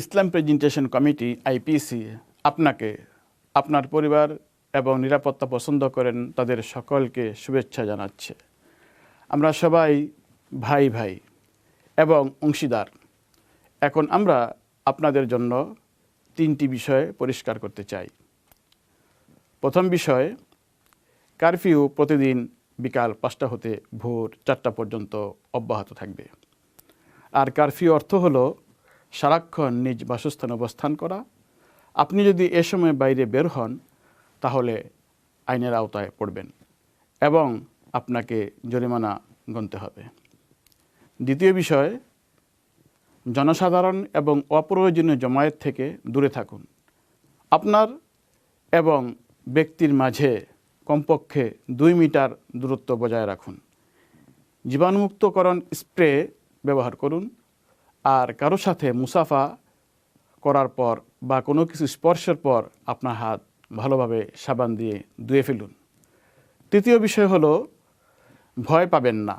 ইসলাম presentation committee IPC আপনাকে, আপনার পরিবার এবং নিরাপত্তা পছন্দ করেন তাদের সকলকে শুভেচ্ছা জানাচ্ছে। আমরা সবাই ভাই ভাই এবং অংশীদার। এখন আমরা আপনাদের জন্য 3টি বিষয় পরিষ্কার করতে চাই। প্রথম বিষয়, কারফিউ প্রতিদিন বিকাল 5টা হতে ভোর 4টা পর্যন্ত অব্যাহত থাকবে। আর কারফিউ অর্থ হলো সারাক্ষণ নিজ বাসস্থানে অবস্থান করা। আপনি যদি এ সময় বাইরে বের হন তাহলে আইনের আওতায় পড়বেন এবং আপনাকে জরিমানা গুনতে হবে। দ্বিতীয় বিষয়, জনসাধারণ এবং অপ্রয়োজনীয় জমায়েত থেকে দূরে থাকুন। আপনার এবং ব্যক্তির মাঝে কমপক্ষে 2 মিটার দূরত্ব বজায় রাখুন। জীবাণুমুক্তকরণ স্প্রে ব্যবহার করুন। আর কারো সাথে মুসাফা করার পর বা কোনো কিছু স্পর্শের পর আপনার হাত ভালোভাবে সাবান দিয়ে ধুয়ে ফেলুন। তৃতীয় বিষয় হলো, ভয় পাবেন না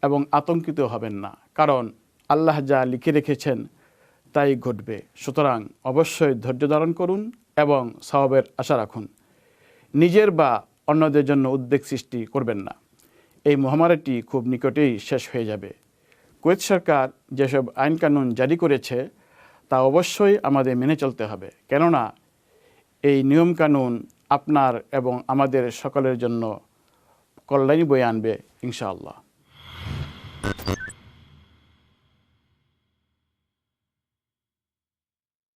এবং আতঙ্কিত হবেন না, কারণ আল্লাহ যা লিখে রেখেছেন তাই ঘটবে। সুতরাং অবশ্যই ধৈর্য ধারণ করুন এবং সওয়াবের আশা রাখুন। নিজের বা অন্যদের জন্য উদ্বেগ সৃষ্টি করবেন না। এই মহামারীটি খুব নিকটেই শেষ হয়ে যাবে। কুয়েত সরকার যেসব আইনকানুন জারি করেছে তা অবশ্যই আমাদের মেনে চলতে হবে, কেননা এই নিয়মকানুন আপনার এবং আমাদের সকলের জন্য কল্যাণী বয়ে আনবে ইনশাআল্লাহ।